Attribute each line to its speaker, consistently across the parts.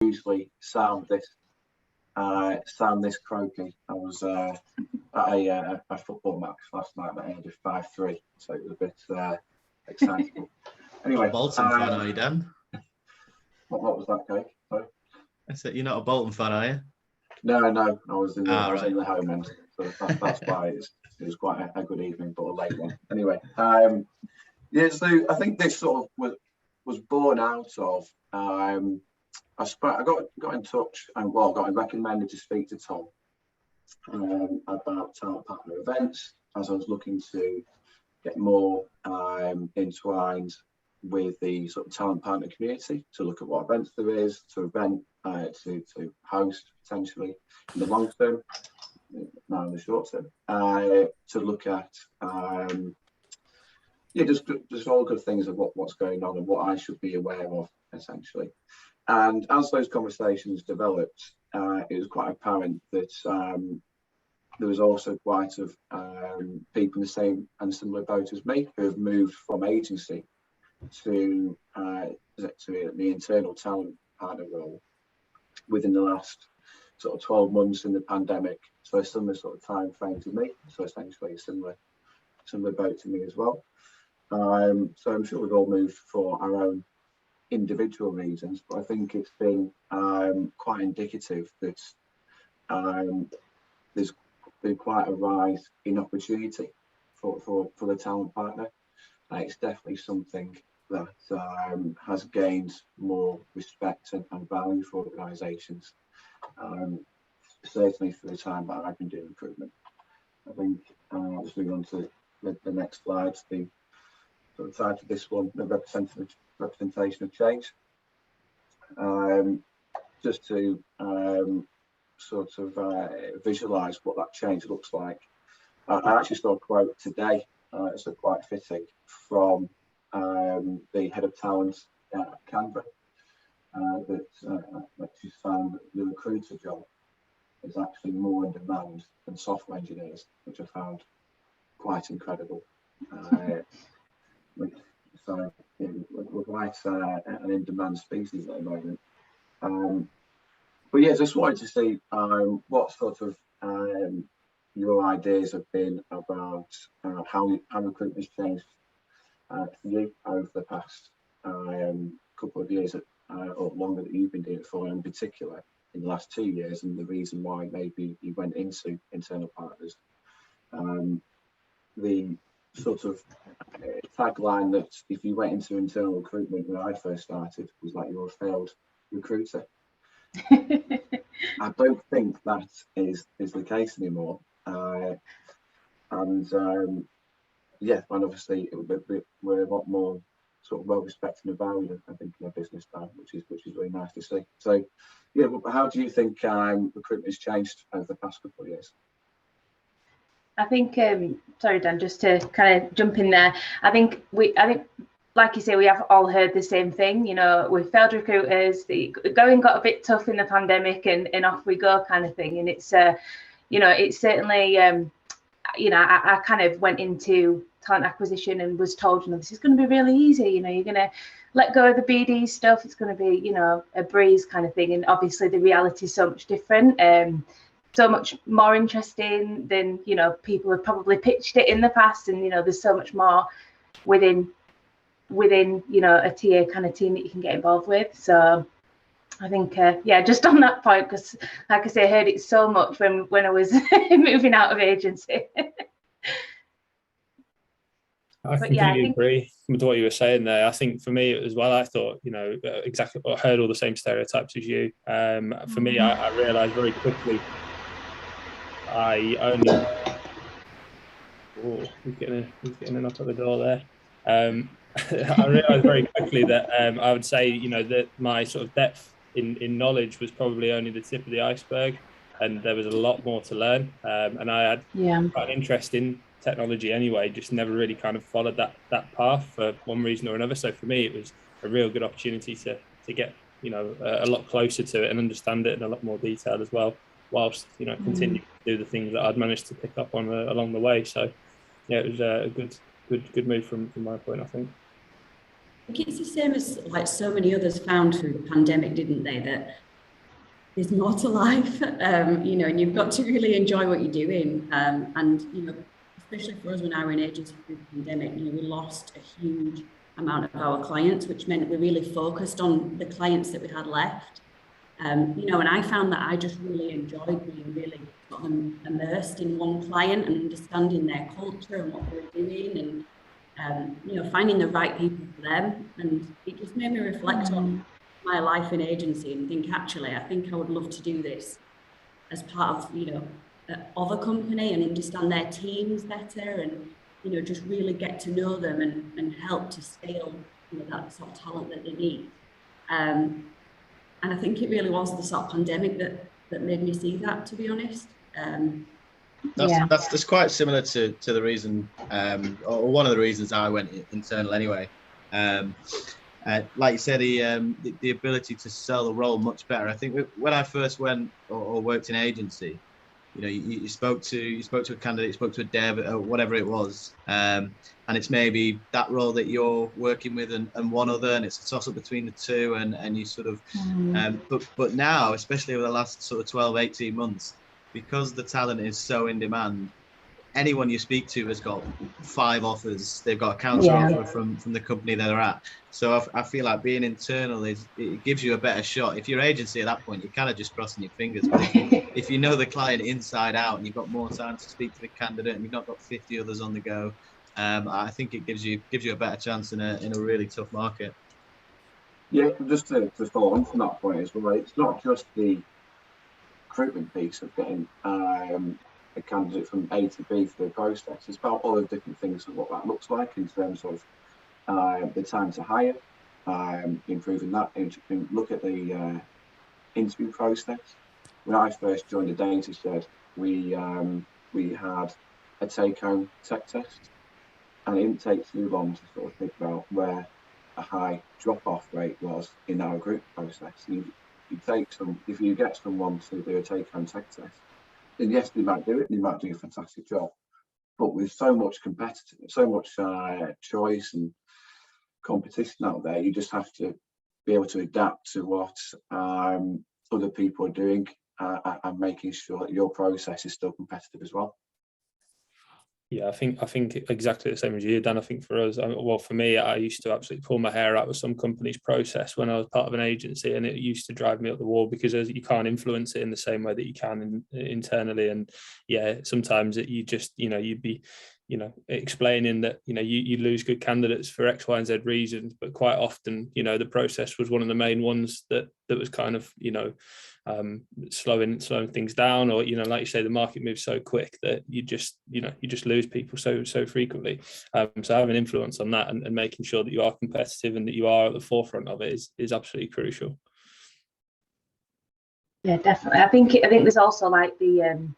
Speaker 1: usually sound this croaky. I was at a football match last night at the age of 5'3", so it was a bit exciting. Anyway,
Speaker 2: Bolton fan, are you, Dan?
Speaker 1: What was that, Craig? Sorry?
Speaker 2: I said, you're not a Bolton fan, are you?
Speaker 1: No, I was in
Speaker 2: Right.
Speaker 1: the home end, so that's why it was quite a good evening, but a late one. Anyway, so I think this sort of was born out of. I got in touch and got recommended to speak to Tom about talent partner events, as I was looking to get more entwined with the sort of talent partner community, to look at what events there is, to host potentially in the long term, now in the short term, to look at just all good things of what's going on and what I should be aware of, essentially. And as those conversations developed, it was quite apparent that there was also quite of people in the same and similar boat as me who have moved from agency to the internal talent partner role within the last sort of 12 months in the pandemic. So a similar sort of time frame to me. So essentially a similar boat to me as well. So I'm sure we've all moved for our own individual reasons, but I think it's been quite indicative that there's been quite a rise in opportunity for the talent partner. It's definitely something that has gained more respect and value for organisations, certainly for the time that I've been doing recruitment. I think just moving on to the next slide, the sort of title of this one, the representation of change. Just to sort of visualise what that change looks like. I actually saw a quote today, it's quite fitting, from the head of talent at Canberra, that she's found that the recruiter job is actually more in demand than software engineers, which I found quite incredible. So we're quite an in-demand species at the moment. But yeah, just wanted to see what sort of your ideas have been about how recruitment has changed for you over the past couple of years, or longer that you've been doing it for, in particular in the last 2 years, and the reason why maybe you went into internal partners. The sort of tagline that if you went into internal recruitment when I first started was like, you're a failed recruiter. I don't think that is the case anymore. And obviously we're a lot more sort of well respected and valued, I think, in our business now, which is really nice to see. So yeah, how do you think recruitment has changed over the past couple of years?
Speaker 3: I think, sorry Dan, just to kind of jump in there, I think like you say, we have all heard the same thing, with failed recruiters, the going got a bit tough in the pandemic and off we go kind of thing. And it's, it's certainly, I kind of went into talent acquisition and was told, this is going to be really easy, you're going to let go of the BD stuff, it's going to be, a breeze kind of thing. And obviously the reality is so much different. So much more interesting than people have probably pitched it in the past, and there's so much more within a TA kind of team that you can get involved with. So I think just on that point, because like I say, I heard it so much when I was moving out of agency.
Speaker 4: I completely agree with what you were saying there. I think for me as well, I thought, exactly, I heard all the same stereotypes as you. For me, I realised very quickly he's getting a knock at the door there. I realised very quickly that I would say, that my sort of depth in knowledge was probably only the tip of the iceberg, and there was a lot more to learn. And I had quite an interest in technology anyway, just never really kind of followed that path for one reason or another. So for me, it was a real good opportunity to get, a lot closer to it and understand it in a lot more detail as well, whilst, continuing to do the things that I'd managed to pick up on along the way. So yeah, it was a good move from my point, I think.
Speaker 5: I think it's the same as like so many others found through the pandemic, didn't they? That there's more to life, you know, and you've got to really enjoy what you're doing. And, you know, especially for us when I were in agency through the pandemic, you know, we lost a huge amount of our clients, which meant we really focused on the clients that we had left. You know, and I found that I just really enjoyed being really sort of immersed in one client and understanding their culture and what they were doing, and you know, finding the right people for them. And it just made me reflect on my life in agency and think, actually, I think I would love to do this as part of, you know, of a company and understand their teams better, and you know, just really get to know them and help to scale, you know, that sort of talent that they need. And I think it really was the sort of pandemic that made me see that, to be honest.
Speaker 2: That's quite similar to the reason, or one of the reasons I went internal anyway. Like you said, the ability to sell the role much better. I think when I first went or worked in agency, you know, you spoke to a candidate, you spoke to a dev or whatever it was, and it's maybe that role that you're working with and one other, and it's a toss up between the two, and you sort of, but now, especially over the last sort of 12, 18 months, because the talent is so in demand, anyone you speak to has got 5 offers. They've got a counter offer from the company that they're at. So I feel like being internal it gives you a better shot. If you're agency at that point, you're kind of just crossing your fingers. But if you know the client inside out and you've got more time to speak to the candidate and you've not got 50 others on the go, I think it gives you a better chance in a really tough market.
Speaker 1: Yeah, just to follow on from that point as well, it's not just the recruitment piece of getting a candidate from A to B through the process. It's about all the different things of what that looks like in terms of the time to hire, improving that, and look at the interview process. When I first joined the data shed, we had a take-home tech test, and it didn't take too long to sort of think about where a high drop-off rate was in our group process. If you get someone to do a take-home tech test, then yes, they might do it, they might do a fantastic job. But with so much choice and competition out there, you just have to be able to adapt to what other people are doing and making sure that your process is still competitive as well.
Speaker 4: Yeah, I think exactly the same as you, Dan. I think for us, well, for me, I used to absolutely pull my hair out with some company's process when I was part of an agency, and it used to drive me up the wall because you can't influence it in the same way that you can internally. And yeah, sometimes you'd be, you know, explaining that, you know, you lose good candidates for X, Y, and Z reasons, but quite often, you know, the process was one of the main ones that was kind of, you know, slowing things down, or, you know, like you say, the market moves so quick that you just lose people so frequently. So having influence on that and making sure that you are competitive and that you are at the forefront of it is absolutely crucial.
Speaker 3: Yeah, definitely. I think there's also like the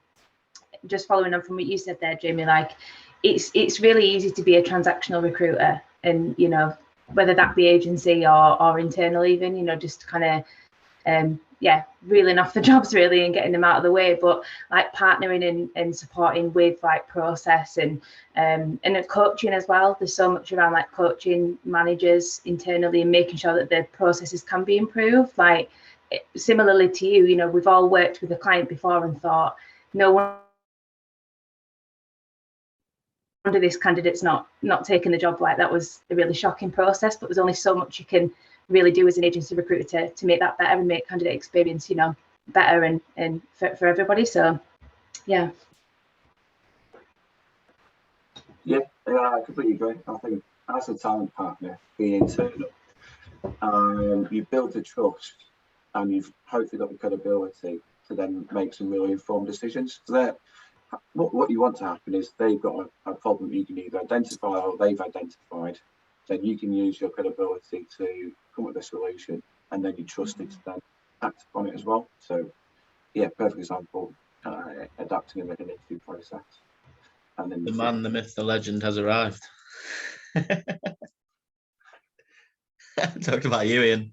Speaker 3: just following on from what you said there, Jamie, like it's really easy to be a transactional recruiter, and you know, whether that be agency or internal even, you know, just kind of reeling off the jobs really and getting them out of the way, but like partnering and supporting with like process and coaching as well. There's so much around like coaching managers internally and making sure that their processes can be improved. Like similarly to you, you know, we've all worked with a client before and thought, no wonder this candidate's not taking the job. Like that was a really shocking process, but there's only so much you can really do as an agency recruiter to make that better and make candidate experience, you know, better and for everybody. So yeah,
Speaker 1: I completely agree. I think as a talent partner, being internal, you build the trust and you've hopefully got the credibility to then make some really informed decisions. So that what you want to happen is they've got a problem you can either identify or they've identified, then you can use your credibility to come up with a solution, and then you trust it to then act upon it as well. So yeah, perfect example, adapting an interview process. And then
Speaker 2: the man, the myth, the legend has arrived. Talked about you, Ian.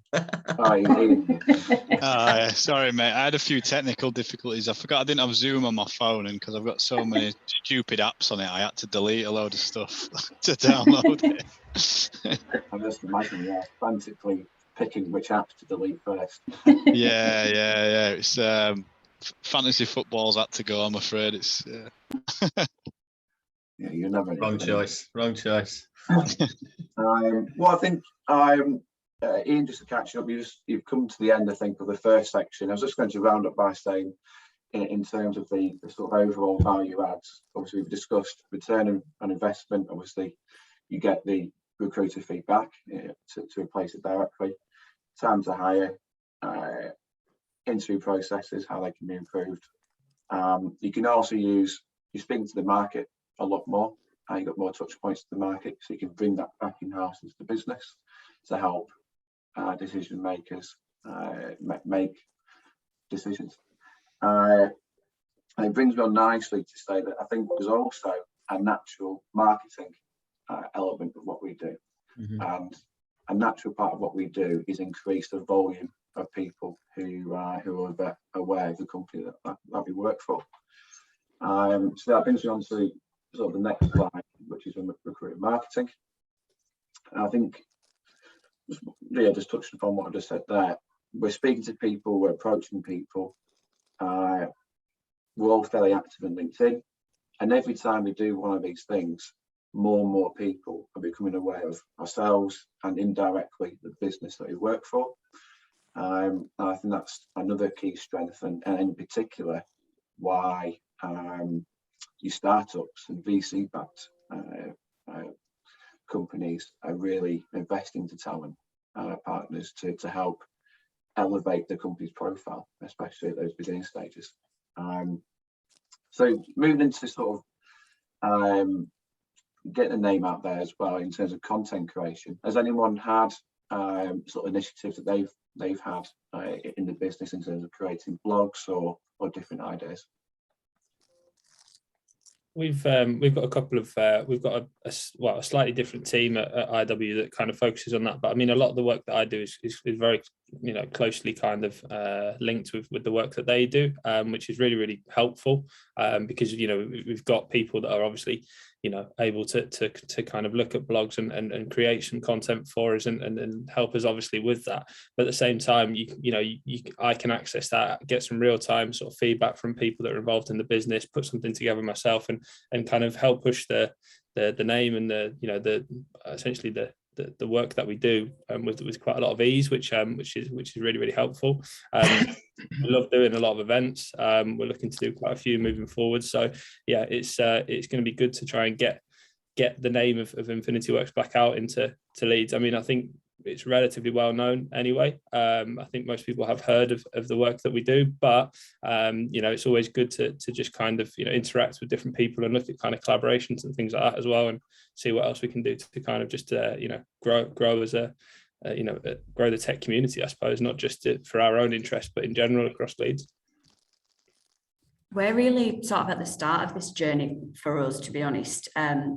Speaker 6: Sorry, mate. I had a few technical difficulties. I forgot I didn't have Zoom on my phone, and because I've got so many stupid apps on it, I had to delete a load of stuff to download it.
Speaker 1: I'm just imagining, frantically picking which apps to delete first.
Speaker 6: Yeah. It's fantasy football's had to go. I'm afraid it's.
Speaker 1: Yeah, you're never
Speaker 2: Wrong choice.
Speaker 1: Well, I think Ian, just to catch up, you've come to the end, I think, of the first section. I was just going to round up by saying, in terms of the sort of overall value adds, obviously we've discussed return on investment. Obviously, you get the recruiter feedback to replace it directly. Time to hire, interview processes, how they can be improved. You can also you're speaking to the market a lot more. You've got more touch points to the market, so you can bring that back in-house into the business to help decision makers make decisions. And it brings me on nicely to say that I think there's also a natural marketing element of what we do. And a natural part of what we do is increase the volume of people who are aware of the company that we work for. So that brings me on to sort of the next slide, which is on recruitment marketing. And I think, just touching upon what I just said there, we're speaking to people, we're approaching people. We're all fairly active in LinkedIn, and every time we do one of these things, more and more people are becoming aware of ourselves and indirectly the business that we work for. And I think that's another key strength, and in particular, why your startups and VC-backed companies are really investing to talent partners to help elevate the company's profile, especially at those beginning stages. So moving into sort of getting the name out there as well in terms of content creation. Has anyone had sort of initiatives that they've had in the business in terms of creating blogs or different ideas?
Speaker 4: We've got a couple of we've got a slightly different team at IW that kind of focuses on that. But I mean, a lot of the work that I do is very closely kind of linked with the work that they do, which is really helpful because we've got people that are obviously able to kind of look at blogs and create some content for us and help us obviously with that. But at the same time, I can access that, get some real time sort of feedback from people that are involved in the business, put something together myself, and kind of help push the name and the essentially the work that we do with quite a lot of ease, which is really helpful. We love doing a lot of events. We're looking to do quite a few moving forward. So yeah, it's going to be good to try and get the name of Infinity Works back out into Leeds. I mean, I think it's relatively well known anyway. I think most people have heard of the work that we do, but it's always good to just kind of interact with different people and look at kind of collaborations and things like that as well, and see what else we can do to kind of just grow as a grow the tech community, I suppose, not just for our own interest, but in general across Leeds.
Speaker 5: We're really sort of at the start of this journey for us, to be honest.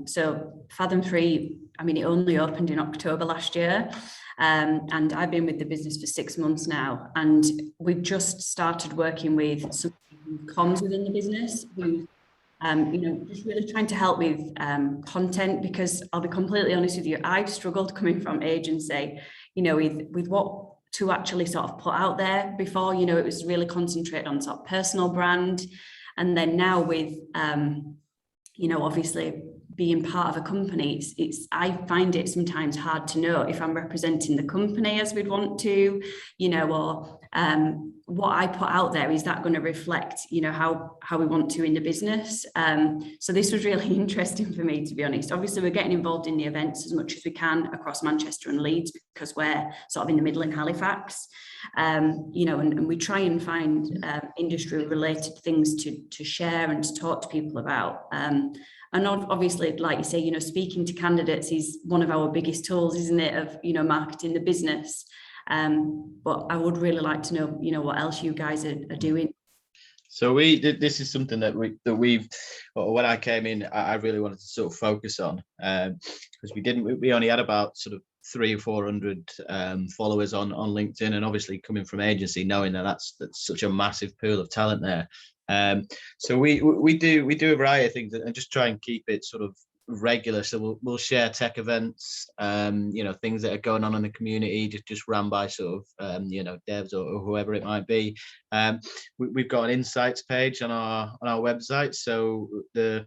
Speaker 5: So Fathom 3, I mean, it only opened in October last year, and I've been with the business for 6 months now, and we've just started working with some comms within the business who, just really trying to help with content, because I'll be completely honest with you, I've struggled coming from agency, with what to actually sort of put out there. Before, it was really concentrated on sort of personal brand, and then now with obviously being part of a company, I find it sometimes hard to know if I'm representing the company as we'd want to, or what I put out there, is that going to reflect how we want to in the business. So this was really interesting for me, to be honest. Obviously we're getting involved in the events as much as we can across Manchester and Leeds, because we're sort of in the middle in Halifax, and we try and find industry related things to share and to talk to people about. And obviously, like you say, speaking to candidates is one of our biggest tools, isn't it, of marketing the business. But I would really like to know, what else you guys are doing.
Speaker 2: So this is something that we've, when I came in, I really wanted to sort of focus on, because we only had about sort of 300 or 400 followers on LinkedIn, and obviously coming from agency, knowing that's such a massive pool of talent there. So we do a variety of things and just try and keep it sort of regular. So we'll share tech events, you know, things that are going on in the community, just run by sort of you know, devs or whoever it might be. We've got an insights page on our website, so the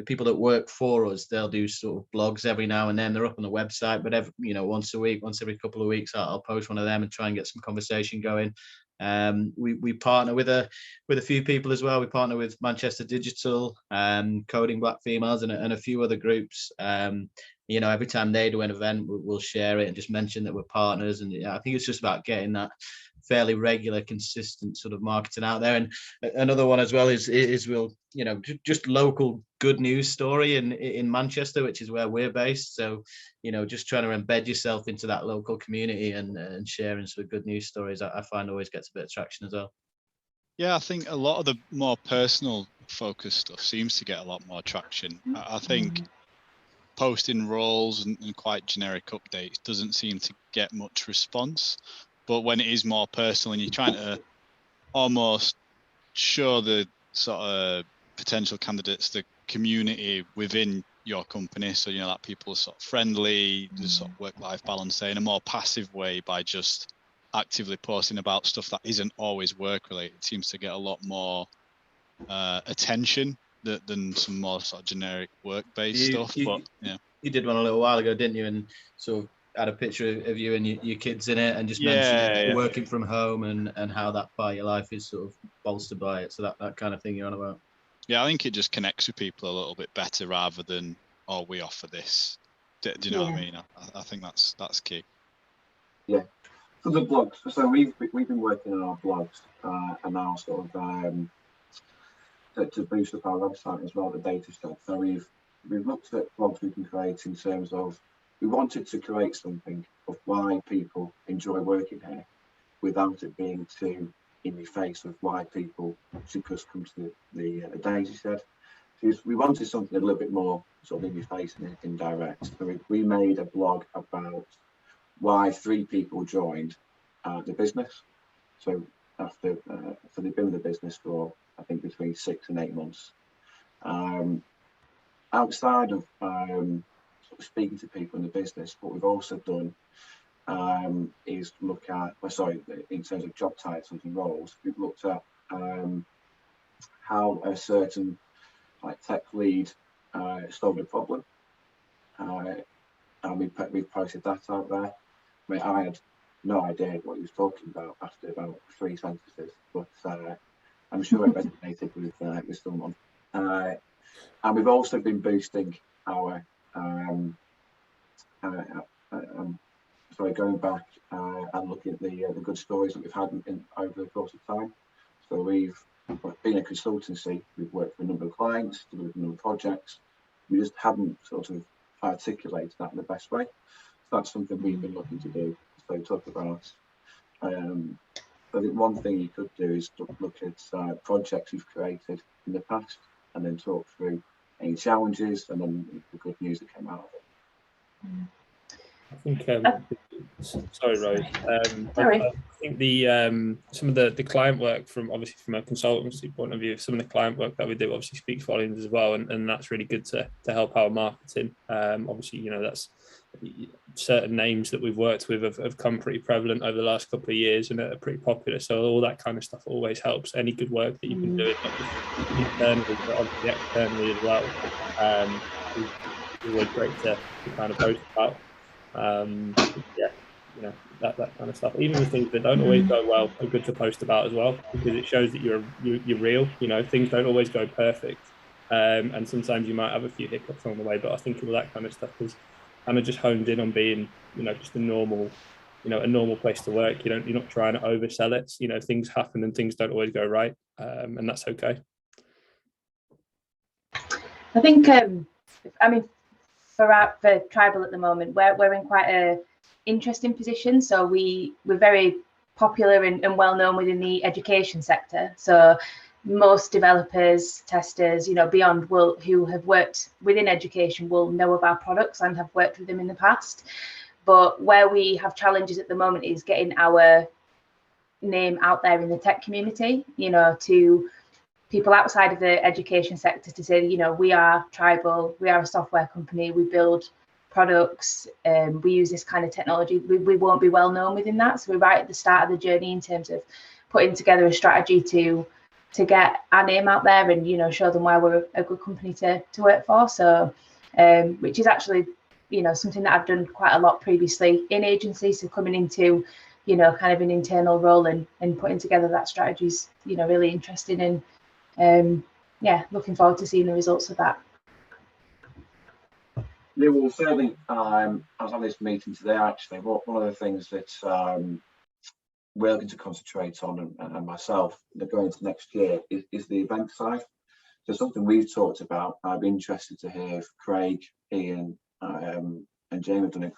Speaker 2: people that work for us, they'll do sort of blogs every now and then. They're up on the website, but you know, once a week, once every couple of weeks, I'll post one of them and try and get some conversation going. We partner with a few people as well. We partner with Manchester Digital, Coding Black Females, and a few other groups. You know, every time they do an event, we'll share it and just mention that we're partners. And I think it's just about getting that fairly regular, consistent sort of marketing out there. And another one as well is we'll, you know, just local good news story in Manchester, which is where we're based. So, you know, just trying to embed yourself into that local community and sharing sort of good news stories, I find always gets a bit of traction as well.
Speaker 6: Yeah, I think a lot of the more personal focused stuff seems to get a lot more traction. I think posting roles and quite generic updates doesn't seem to get much response. But when it is more personal and you're trying to almost show the sort of potential candidates the community within your company, so you know that people are sort of friendly, there's sort of work-life balance there in a more passive way by just actively posting about stuff that isn't always work related, it seems to get a lot more attention than some more sort of generic work-based stuff. But yeah,
Speaker 2: you did one a little while ago, didn't you? And sort of had a picture of you and your kids in it, and just mentioned working from home and how that part of your life is sort of bolstered by it. So that kind of thing you're on about. Yeah,
Speaker 6: I think it just connects with people a little bit better rather than, oh, we offer this. Do you know what I mean? I think that's key.
Speaker 1: Yeah. For the blogs, so we've been working on our blogs and our sort of to boost up our website as well, the data stuff. So we've looked at blogs we can create in terms of, we wanted to create something of why people enjoy working here without it being too in the face of why people should just come to the daisy shed. We wanted something a little bit more sort of in your face and indirect. So we made a blog about why 3 people joined the business. So after so they've been with the business for, I think, between 6 and 8 months. Outside of sort of speaking to people in the business, what we've also done is look at, in terms of job titles and roles, we've looked at how a certain tech lead solved a problem, and we've posted that out there. I mean, I had no idea what he was talking about after about 3 sentences, but I'm sure it resonated with someone. And we've also been boosting our going back and looking at the good stories that we've had over the course of time. So we've been a consultancy, we've worked for a number of clients, delivered a number of projects. We just haven't sort of articulated that in the best way. So that's something we've been looking to do. So talk about, I think one thing you could do is look at projects you've created in the past and then talk through any challenges and then the good news that came out of it.
Speaker 4: I think, sorry, Rose. I think the some of the client work from a consultancy point of view, some of the client work that we do obviously speaks volumes as well, and that's really good to help our marketing. Obviously, you know, that's certain names that we've worked with have come pretty prevalent over the last couple of years and are pretty popular. So all that kind of stuff always helps. Any good work that you can do, not just internally, but obviously externally as well. It's always great to kind of post about. You know, that kind of stuff. Even the things that don't always go well are good to post about as well, because it shows that you're real. You know, things don't always go perfect, and sometimes you might have a few hiccups along the way. But I think all that kind of stuff is kind of just honed in on being, you know, just a normal place to work. You're not trying to oversell it. You know, things happen and things don't always go right, and that's okay.
Speaker 3: I think, I mean, for Tribal at the moment, we're in quite a interesting position. So we're very popular and well known within the education sector. So most developers, testers, you know, beyond who have worked within education will know of our products and have worked with them in the past. But where we have challenges at the moment is getting our name out there in the tech community, you know, to people outside of the education sector to say, you know, we are tribal, we are a software company, we build products, we use this kind of technology. We won't be well known within that. So we're right at the start of the journey in terms of putting together a strategy to get our name out there and, you know, show them why we're a good company to work for. So which is actually, you know, something that I've done quite a lot previously in agencies. So coming into, you know, kind of an internal role and putting together that strategy is, you know, really interesting, and yeah, looking forward to seeing the results of that.
Speaker 1: Yeah, well, certainly, I was having this meeting today, actually. One of the things that we're looking to concentrate on, and myself, going into next year, is the event side. So something we've talked about, I'd be interested to hear if Craig, Ian, and Jamie have done it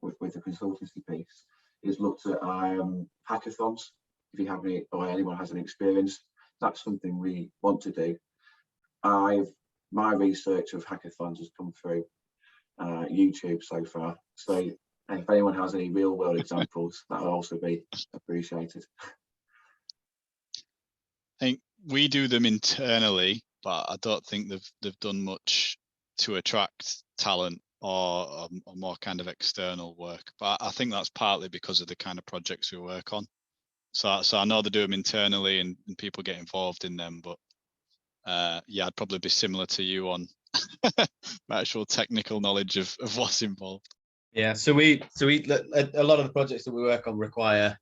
Speaker 1: with the consultancy piece, is looked at hackathons. If you have any, or anyone has any experience, that's something we want to do. My research of hackathons has come through YouTube so far. So if anyone has any real world examples, that will also be appreciated.
Speaker 6: I think we do them internally, but I don't think they've done much to attract talent or more kind of external work. But I think that's partly because of the kind of projects we work on. So I know they do them internally and people get involved in them, but yeah, I'd probably be similar to you on actual technical knowledge of what's involved. Yeah,
Speaker 2: so we a lot of the projects that we work on require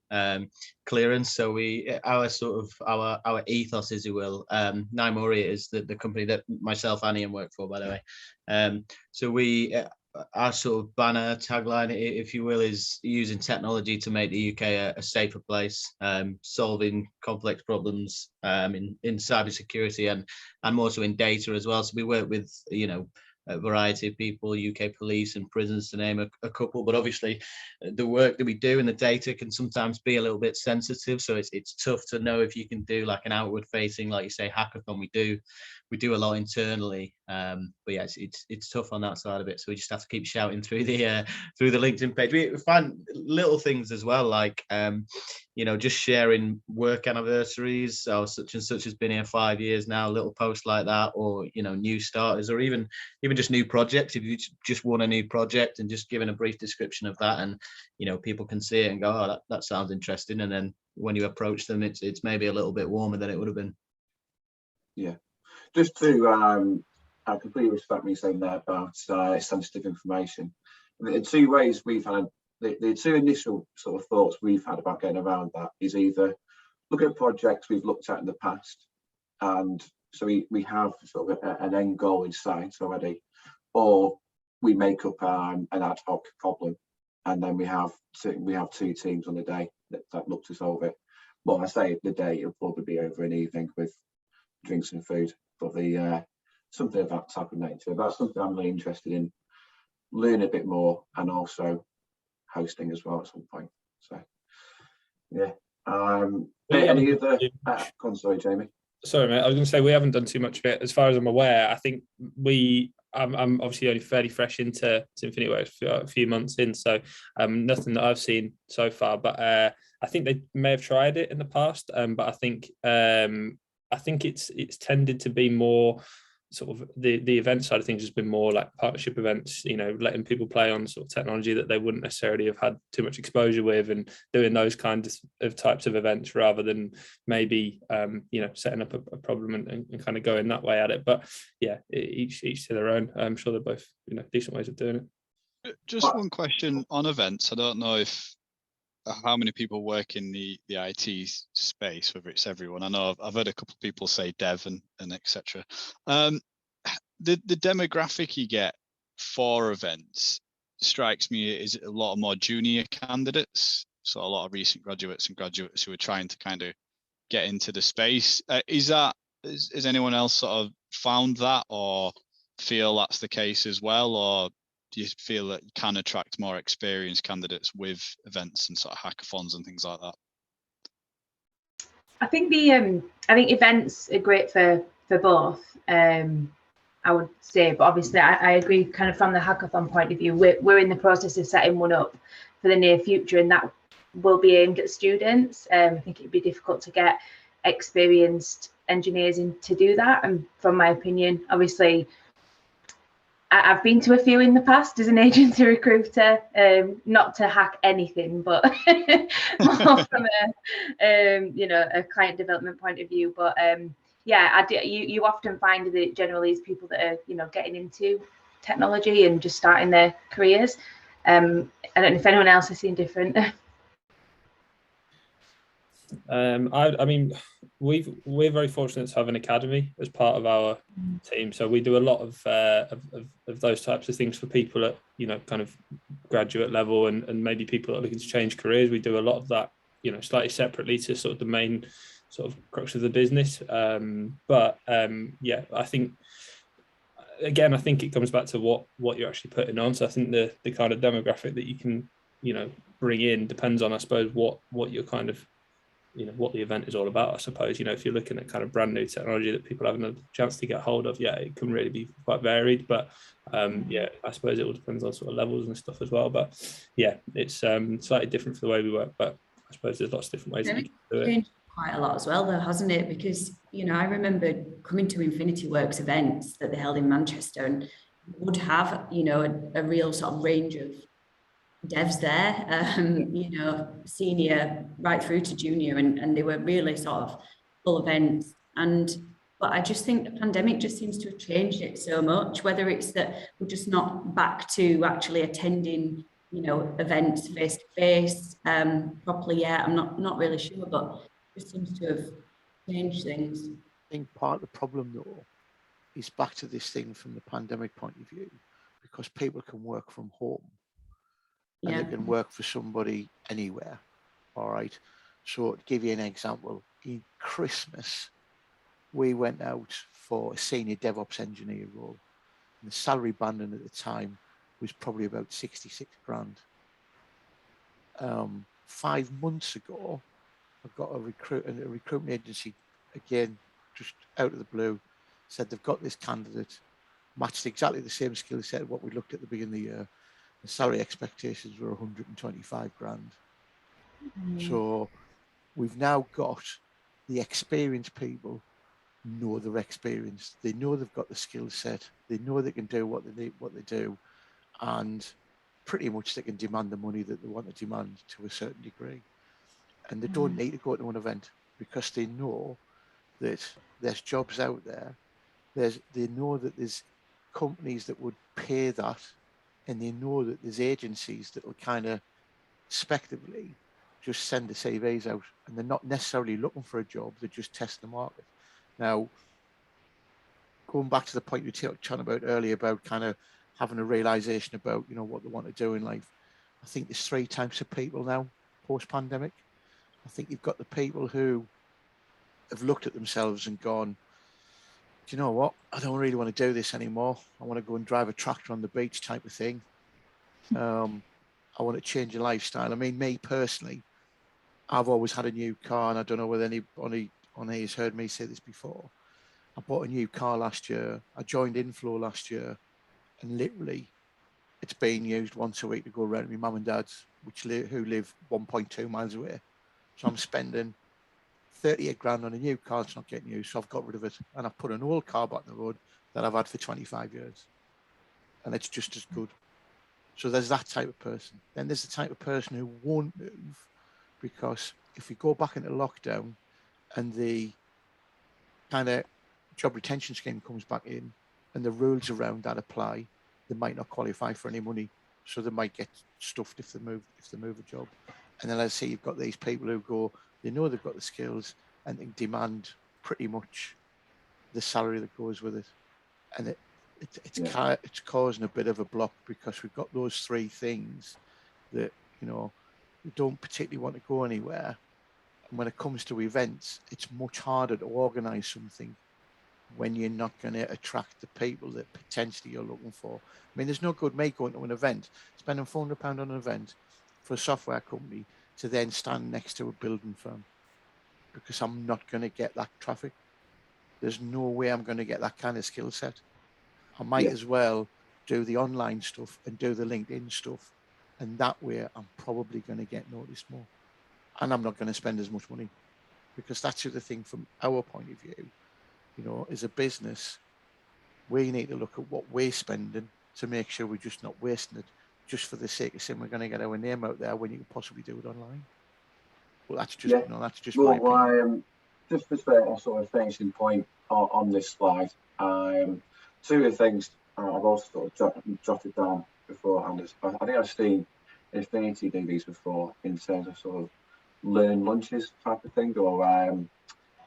Speaker 2: clearance. So our ethos, as you will, Naimori is the company that myself and Ian work for, by the way. So our sort of banner tagline, if you will, is using technology to make the UK a safer place, solving complex problems in cybersecurity and more so in data as well. So we work with, you know, a variety of people, UK police and prisons to name a couple, but obviously the work that we do and the data can sometimes be a little bit sensitive, so it's tough to know if you can do like an outward facing, like you say, hackathon. We do a lot internally, but yeah, it's tough on that side of it, so we just have to keep shouting through the LinkedIn page. We find little things as well, like you know, just sharing work anniversaries. So such and such has been here 5 years now, a little post like that, or, you know, new starters, or even just new projects. If you just want a new project and just giving a brief description of that, and, you know, people can see it and go, oh, that sounds interesting. And then when you approach them, it's maybe a little bit warmer than it would have been.
Speaker 1: Yeah, just to I completely respect me saying that about sensitive information. I mean, the two ways we've had, the two initial sort of thoughts we've had about getting around that is either look at projects we've looked at in the past, and so we have sort of an end goal in sight already, or we make up an ad hoc problem, and then we have two teams on the day that look to solve it. Well, I say the day, it'll probably be over an evening with drinks and food, but something of that type of nature. That's something I'm really interested in learning a bit more, and also hosting as well at some point. So yeah. Any other sorry, Jamie.
Speaker 4: Sorry, mate. I was going to say we haven't done too much of it, as far as I'm aware. I think I'm obviously only fairly fresh into Symphony Works, a few months in, so nothing that I've seen so far. But I think they may have tried it in the past, but I think it's tended to be more sort of the event side of things has been more like partnership events, you know, letting people play on sort of technology that they wouldn't necessarily have had too much exposure with, and doing those kinds of types of events rather than maybe you know, setting up a problem and kind of going that way at it. But yeah, each to their own. I'm sure they're both, you know, decent ways of doing it.
Speaker 6: Just one question on events. I don't know if how many people work in the IT space, whether it's everyone. I know I've heard a couple of people say dev and etc. The demographic you get for events strikes me is a lot of more junior candidates, so a lot of recent graduates and graduates who are trying to kind of get into the space. Has anyone else sort of found that, or feel that's the case as well, or do you feel that you can attract more experienced candidates with events and sort of hackathons and things like that?
Speaker 3: I think events are great for both. I would say, but obviously I agree kind of from the hackathon point of view, we're in the process of setting one up for the near future, and that will be aimed at students. I think it'd be difficult to get experienced engineers in to do that. And from my opinion, obviously, I've been to a few in the past as an agency recruiter, not to hack anything, but more from a client development point of view. But yeah, you often find that it generally is people that are, getting into technology and just starting their careers. I don't know if anyone else has seen different.
Speaker 4: I mean, we're very fortunate to have an academy as part of our team, so we do a lot of those types of things for people at kind of graduate level and maybe people that are looking to change careers. We do a lot of that, slightly separately to sort of the main sort of crux of the business. Yeah, I think it comes back to what you're actually putting on. So I think the kind of demographic that you can bring in depends on, I suppose, what you're kind of what the event is all about. I suppose if you're looking at kind of brand new technology that people haven't had a chance to get hold of, it can really be quite varied. But I suppose it all depends on sort of levels and stuff as well. But yeah, it's slightly different for the way we work, but I suppose there's lots of different ways that you can do it.
Speaker 5: Quite a lot as well, though, hasn't it? Because I remember coming to Infinity Works events that they held in Manchester, and would have a real sort of range of devs there, senior right through to junior, and they were really sort of full events. But I just think the pandemic just seems to have changed it so much, whether it's that we're just not back to actually attending events face to face properly yet. I'm not really sure, but it just seems to have changed things.
Speaker 7: I think part of the problem, though, is back to this thing from the pandemic point of view, because people can work from home and they can work for somebody anywhere. All right. So to give you an example, in Christmas, we went out for a senior DevOps engineer role. And the salary banding at the time was probably about 66 grand. 5 months ago, I got a recruitment agency, again, just out of the blue, said they've got this candidate, matched exactly the same skill set of what we looked at the beginning of the year. The salary expectations were 125 grand. So we've now got the experienced people know they're experienced. They know they've got the skill set. They know they can do what they do, and pretty much they can demand the money that they want to demand to a certain degree. And they don't need to go to an event because they know that there's jobs out there. They know that there's companies that would pay that, and they know that there's agencies that will kind of speculatively just send the CVs out, and they're not necessarily looking for a job. They just test the market. Now, going back to the point you were chatting about earlier about kind of having a realization about what they want to do in life, I think there's 3 types of people now post-pandemic. I think you've got the people who have looked at themselves and gone, do you know what? I don't really want to do this anymore. I want to go and drive a tractor on the beach type of thing. I want to change your lifestyle. I mean, me personally, I've always had a new car, and I don't know whether anybody on here has heard me say this before. I bought a new car last year. I joined Inflow last year, and literally it's being used once a week to go around to my mum and dad's, who live 1.2 miles away. So I'm spending 38 grand on a new car. It's not getting used, so I've got rid of it, and I've put an old car back on the road that I've had for 25 years, and it's just as good. So there's that type of person. Then there's the type of person who won't move, because if we go back into lockdown and the kind of job retention scheme comes back in and the rules around that apply, they might not qualify for any money, so they might get stuffed if they move a job. And then let's say you've got these people who go, they know they've got the skills and they demand pretty much the salary that goes with it, and it's causing a bit of a block, because we've got those 3 things that we don't particularly want to go anywhere. And when it comes to events, it's much harder to organise something when you're not going to attract the people that potentially you're looking for. I mean, there's no good me going to an event, spending £400 on an event for a software company to then stand next to a building firm, because I'm not going to get that traffic. There's no way I'm going to get that kind of skill set. I might as well do the online stuff and do the LinkedIn stuff, and that way I'm probably going to get noticed more, and I'm not going to spend as much money. because that's the other thing from our point of view. You know, as a business, we need to look at what we're spending to make sure we're just not wasting it just for the sake of saying we're going to get our name out there when you can possibly do it online. Well, that's just, that's just my opinion.
Speaker 1: Just for a sort of finishing point on this slide, two of the things I've also sort of jotted down beforehand is, I think I've seen Infinity do these before in terms of sort of learn lunches type of thing, or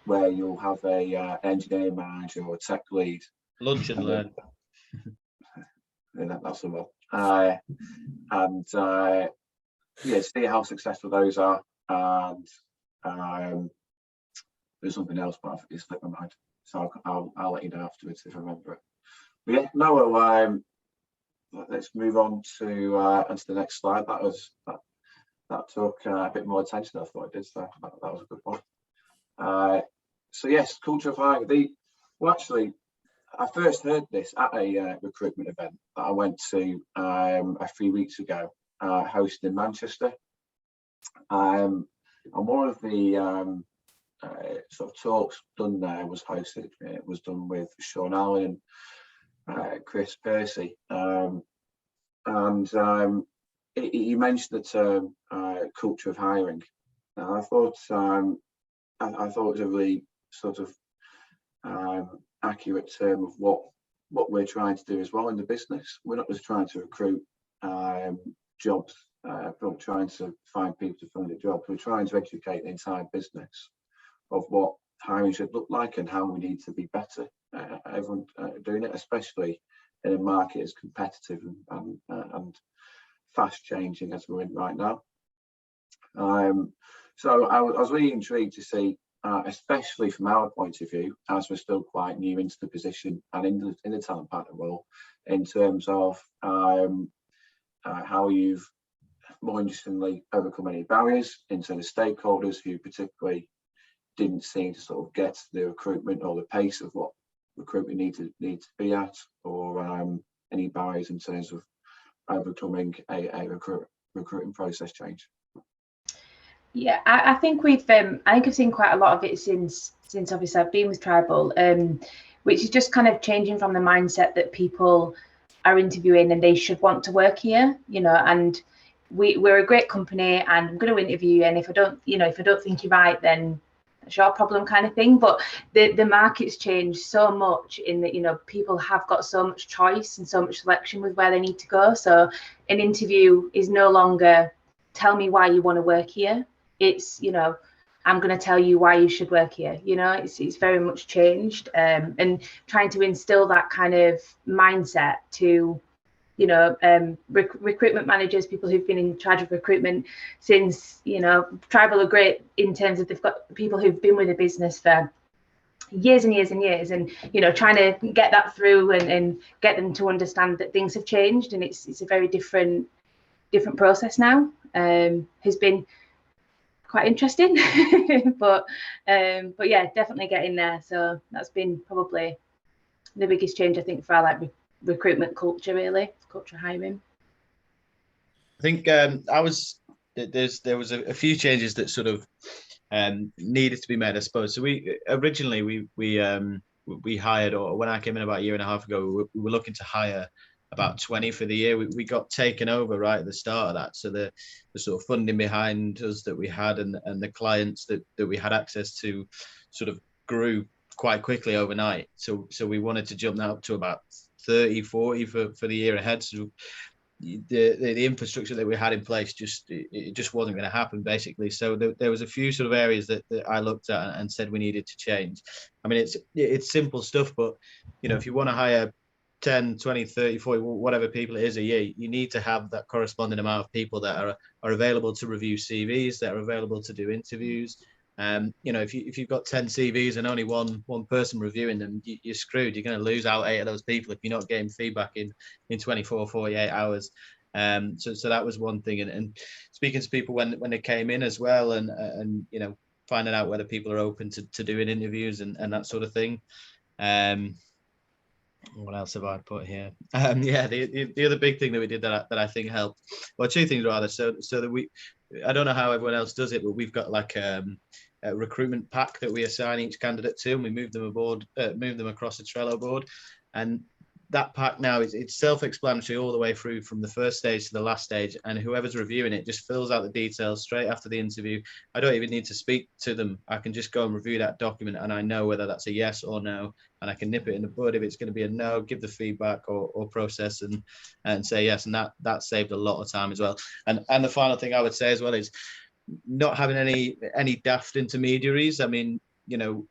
Speaker 1: where you'll have a engineering manager or a tech lead.
Speaker 2: Lunch and learn.
Speaker 1: That's the one. And see how successful those are. And there's something else, but it's slipped my mind. So I'll let you know afterwards if I remember it. But yeah, no, well, let's move on to onto the next slide. That took a bit more attention than I thought it did. So that was a good one. So yes, culture of hiring. Actually, I first heard this at a recruitment event that I went to a few weeks ago, hosted in Manchester. And one of the sort of talks done there was hosted. It was done with Sean Allen and Chris Percy, and he mentioned the term culture of hiring. And I thought it was a really sort of accurate term of what we're trying to do as well in the business. We're not just trying to recruit jobs, but trying to find people to find a job. We're trying to educate the entire business of what hiring should look like and how we need to be better. Everyone doing it, especially in a market as competitive and fast changing as we're in right now. So I was really intrigued to see, especially from our point of view, as we're still quite new into the position and in the talent partner role, in terms of how you've more interestingly overcome any barriers in terms of stakeholders who particularly didn't seem to sort of get the recruitment or the pace of what recruitment need to be at, or any barriers in terms of overcoming a recruiting process change.
Speaker 3: Yeah, I think I've seen quite a lot of it since obviously I've been with Tribal, which is just kind of changing from the mindset that people are interviewing and they should want to work here, and we're a great company and I'm going to interview you, and if I don't think you're right, then it's your problem, kind of thing. But the market's changed so much in that people have got so much choice and so much selection with where they need to go. So an interview is no longer tell me why you want to work here. It's I'm going to tell you why you should work here. It's very much changed, and trying to instill that kind of mindset to recruitment managers, people who've been in charge of recruitment since, Tribal are great in terms of they've got people who've been with the business for years and years and years, and trying to get that through and get them to understand that things have changed and it's a very different process now. Has been quite interesting, but yeah, definitely getting there. So that's been probably the biggest change, I think, for our recruitment culture, really, culture hiring.
Speaker 2: I think there was a few changes that sort of needed to be made, I suppose. So we originally we hired, or when I came in about a year and a half ago, we were looking to hire about 20 for the year. We got taken over right at the start of that. So the sort of funding behind us that we had and the clients that we had access to sort of grew quite quickly overnight. So we wanted to jump that up to about 30, 40 for the year ahead. So the infrastructure that we had in place it just wasn't going to happen, basically. So there was a few sort of areas that I looked at and said we needed to change. I mean, it's simple stuff, but if you want to hire 10, 20, 30, 40, whatever people it is a year, you need to have that corresponding amount of people that are available to review CVs, that are available to do interviews. If you've got 10 CVs and only one person reviewing them, you're screwed. You're going to lose out 8 of those people if you're not getting feedback in 24, 48 hours. So that was one thing. And speaking to people when they came in as well, and finding out whether people are open to doing interviews and that sort of thing. What else have I put here? The other big thing that we did that I think helped, well, two things rather. So that I don't know how everyone else does it, but we've got like recruitment pack that we assign each candidate to, and we move them across a Trello board. And that pack now it's self-explanatory all the way through from the first stage to the last stage, and whoever's reviewing it just fills out the details straight after the interview. I don't even need to speak to them. I can just go and review that document, and I know whether that's a yes or no, and I can nip it in the bud if it's going to be a no, give the feedback or process and say yes. And that saved a lot of time as well. And the final thing I would say as well is not having any daft intermediaries. I mean, you know,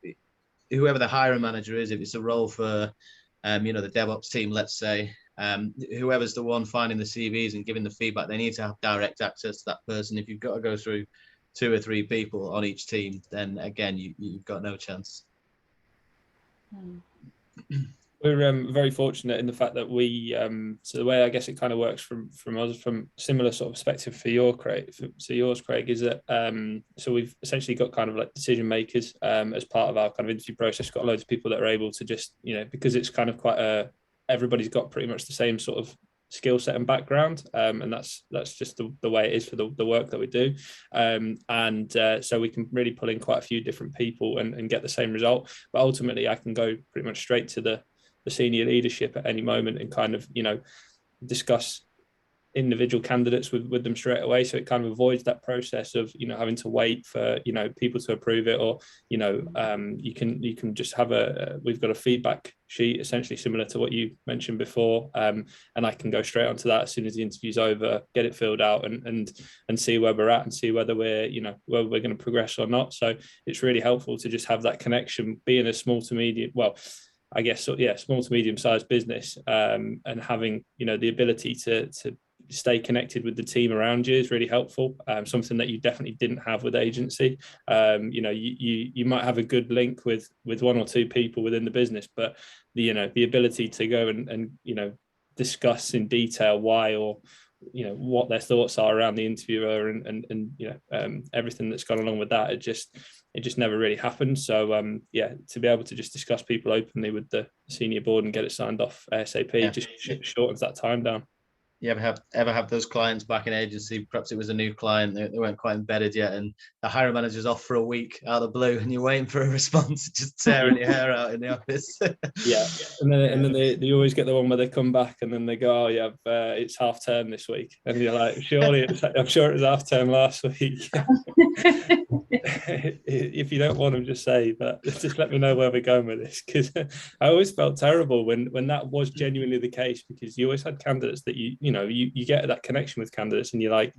Speaker 2: whoever the hiring manager is, if it's a role for you know, the DevOps team, let's say, whoever's the one finding the CVs and giving the feedback, they need to have direct access to that person. If you've got to go through 2 or 3 people on each team, then again, you've got no chance.
Speaker 4: We're very fortunate in the fact that we, so the way I guess it kind of works from us, from similar sort of perspective for yours, Craig, is that so we've essentially got kind of like decision makers as part of our kind of interview process. Got loads of people that are able to just, you know, because it's kind of quite everybody's got pretty much the same sort of skill set and background, and that's just the way it is for the work that we do, and so we can really pull in quite a few different people and get the same result. But ultimately, I can go pretty much straight to the senior leadership at any moment and kind of, you know, discuss individual candidates with them straight away. So it kind of avoids that process of, you know, having to wait for, you know, people to approve it, or, you know, you can just have we've got a feedback sheet essentially similar to what you mentioned before, and I can go straight onto that as soon as the interview's over, get it filled out and see where we're at and see whether we're, you know, whether we're going to progress or not. So it's really helpful to just have that connection, being a small to medium, well, I guess, yeah, small to medium sized business, and having, you know, the ability to stay connected with the team around you is really helpful. Something that you definitely didn't have with agency. You know, you might have a good link with 1 or 2 people within the business, but the ability to go and you know, discuss in detail why, or, you know, what their thoughts are around the interviewer and you know, everything that's gone along with that, it just never really happened. So yeah, to be able to just discuss people openly with the senior board and get it signed off ASAP just shortens that time down.
Speaker 2: You ever have those clients back in agency? Perhaps it was a new client, they weren't quite embedded yet, and the hiring manager's off for a week out of the blue, and you're waiting for a response, just tearing your hair out in the office.
Speaker 4: Yeah, and then they always get the one where they come back and then they go, oh yeah, it's half term this week, and you're like, surely I'm sure it was half term last week. If you don't want them, just say, but just let me know where we're going with this, because I always felt terrible when that was genuinely the case, because you always had candidates that you know, you get that connection with candidates and you're like,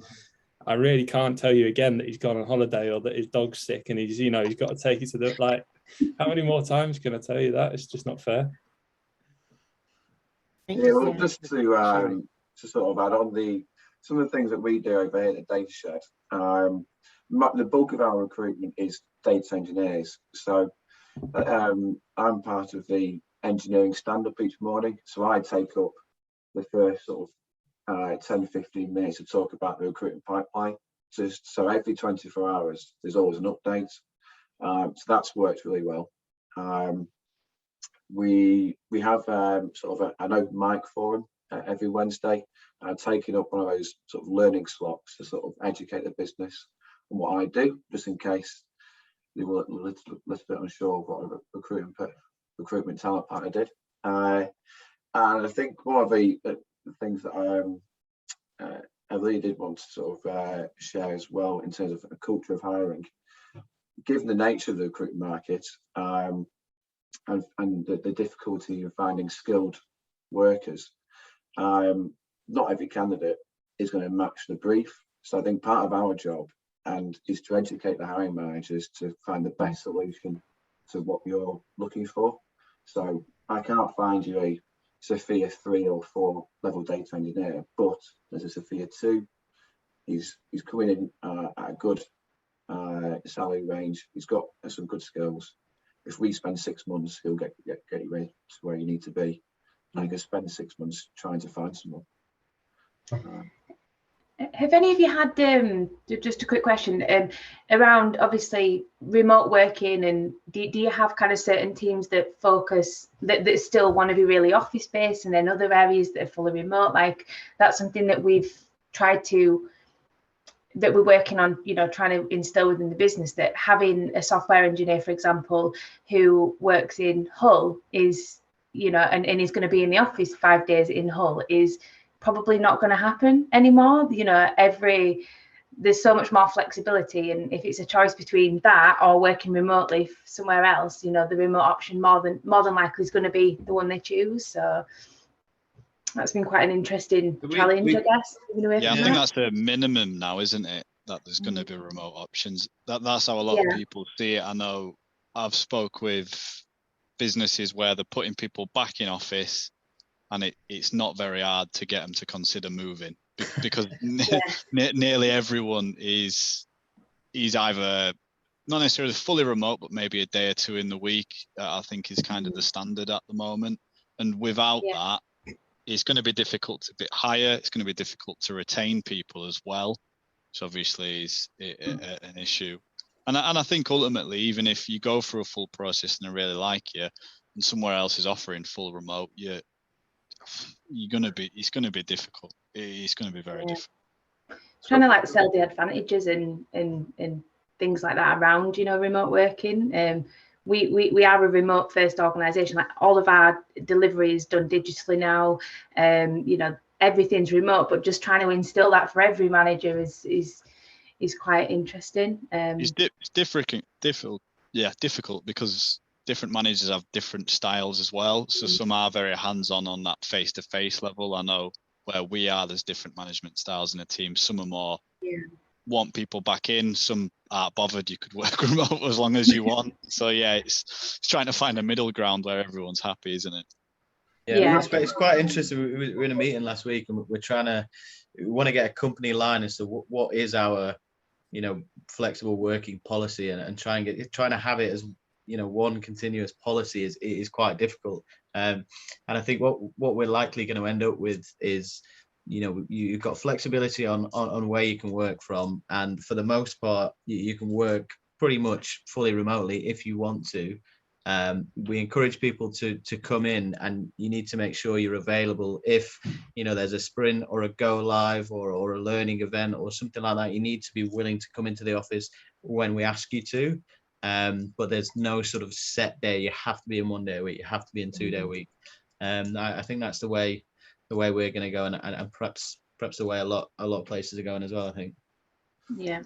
Speaker 4: I really can't tell you again that he's gone on holiday or that his dog's sick and he's, you know, he's got to take you to the, like, how many more times can I tell you that? It's just not fair.
Speaker 1: Yeah, well, just to sort of add on some of the things that we do over here at the Data Shed, the bulk of our recruitment is data engineers. So I'm part of the engineering stand-up each morning. So I take up the first sort of 10-15 minutes to talk about the recruitment pipeline. So every 24 hours, there's always an update. So that's worked really well. We have sort of an open mic forum every Wednesday, taking up one of those sort of learning slots to sort of educate the business on what I do, just in case they were a little bit unsure of what a recruitment talent partner did. And I think one of the things that I really did want to sort of share as well in terms of a culture of hiring, given the nature of the recruitment market, and the difficulty of finding skilled workers, not every candidate is going to match the brief. So I think part of our job is to educate the hiring managers to find the best solution to what you're looking for. So I can't find you a Sophia 3 or 4 level data engineer, but there's a Sophia 2. He's coming in at a good salary range. He's got some good skills. If we spend 6 months, he'll get you ready to where you need to be. And you can spend 6 months trying to find someone.
Speaker 3: Have any of you had, just a quick question, around obviously remote working, and do you have kind of certain teams that focus, that still want to be really office based, and then other areas that are fully remote? Like, that's something that we've tried to that we're working on, you know, trying to instill within the business, that having a software engineer, for example, who works in Hull is, you know, and is going to be in the office 5 days in Hull is probably not going to happen anymore. You know, there's so much more flexibility, and if it's a choice between that or working remotely somewhere else, you know, the remote option more than likely is going to be the one they choose. So that's been quite an interesting challenge, I guess.
Speaker 6: Yeah, I think that's the minimum now, isn't it? That there's going to be remote options. That's how a lot of people see it. I know I've spoke with businesses where they're putting people back in office, and it's not very hard to get them to consider moving because nearly everyone is either not necessarily fully remote, but maybe a day or two in the week. I think is kind of the standard at the moment. And without that, it's going to be difficult to hire. It's going to be difficult to retain people as well, which obviously is an issue. And I think ultimately, even if you go through a full process and they really like you, and somewhere else is offering full remote, it's going to be difficult. It's going to be very difficult.
Speaker 3: Trying to like sell the advantages and things like that around, you know, remote working. We are a remote first organisation. Like all of our delivery is done digitally now. You know, everything's remote, but just trying to instill that for every manager is quite interesting.
Speaker 6: It's difficult because different managers have different styles as well. So some are very hands-on on that face-to-face level. I know where we are, there's different management styles in a team. Some are more want people back in, some aren't bothered, you could work remote as long as you want. So yeah, it's trying to find a middle ground where everyone's happy, isn't it?
Speaker 2: It's quite interesting. We were in a meeting last week, and we want to get a company line as to what is our, you know, flexible working policy, and trying to have it as, you know, one continuous policy is quite difficult. And I think what we're likely going to end up with is, you know, you've got flexibility on where you can work from, and for the most part you can work pretty much fully remotely if you want to. We encourage people to come in, and you need to make sure you're available if, you know, there's a sprint or a go live or a learning event or something like that. You need to be willing to come into the office when we ask you to. But there's no sort of set day. You have to be in 1 day a week. You have to be in 2 day a week. I think that's the way we're going to go, and perhaps the way a lot of places are going as well, I think.
Speaker 3: Yeah.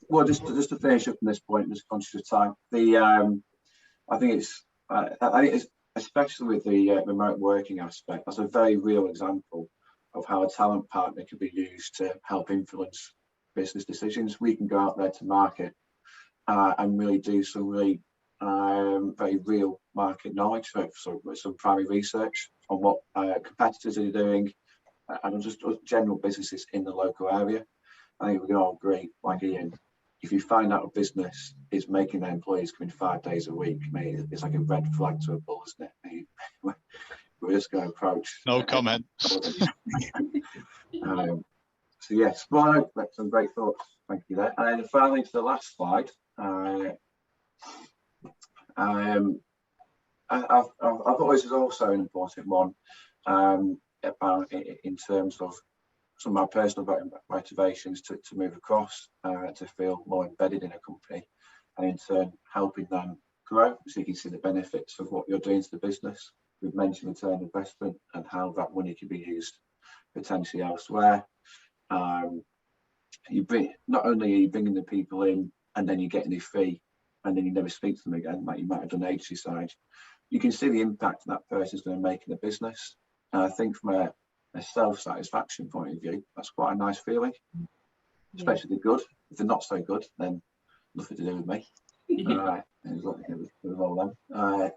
Speaker 1: Well, just to finish up on this point, just conscious of time. I think it's especially with the remote working aspect, that's a very real example of how a talent partner can be used to help influence business decisions. We can go out there to market and really do some really very real market knowledge, so some primary research on what competitors are doing and just general businesses in the local area. I think we can all agree, like Ian, if you find out a business is making their employees come in 5 days a week, mate, it's like a red flag to a bull, isn't it? We're just going to approach.
Speaker 6: No comment.
Speaker 1: So yes, well, some great thoughts. Thank you there. And then finally to the last slide. I thought this is also an important one about in terms of some of my personal motivations to move across, to feel more embedded in a company, and in turn helping them grow, so you can see the benefits of what you're doing to the business. We've mentioned return on investment and how that money can be used potentially elsewhere. You bring, not only are you bringing the people in and then you're getting a fee and then you never speak to them again, like you might have done agency side, you can see the impact that person's going to make in the business. And I think from a self-satisfaction point of view, that's quite a nice feeling, especially if they're good. If they're not so good, then nothing to do with me. With all them.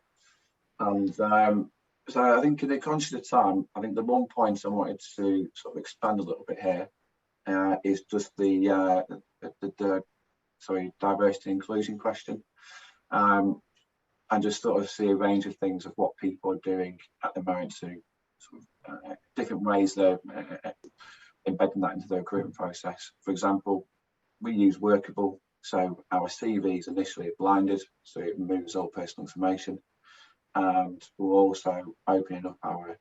Speaker 1: So I think in the conscious of time, I think the one point I wanted to sort of expand a little bit here is just the diversity and inclusion question, and just sort of see a range of things of what people are doing at the moment to sort of different ways they're embedding that into the recruitment process. For example, we use Workable, so our CVs initially are blinded, so it removes all personal information, and we're also opening up our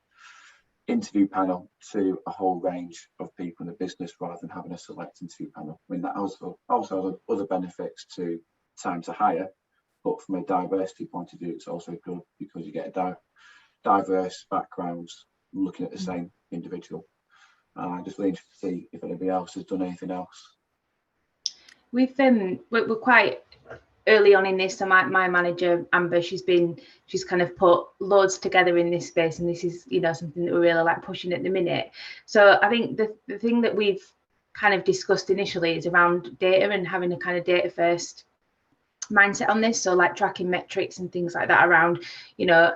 Speaker 1: interview panel to a whole range of people in the business rather than having a select interview panel. I mean, that also has other benefits to time to hire, but from a diversity point of view, it's also good because you get a diverse backgrounds looking at the same individual. Just really interested to see if anybody else has done anything else.
Speaker 3: We're quite early on in this. So my manager Amber, she's kind of put loads together in this space, and this is, you know, something that we're really like pushing at the minute. So I think the thing that we've kind of discussed initially is around data and having a kind of data first mindset on this. So like tracking metrics and things like that around, you know,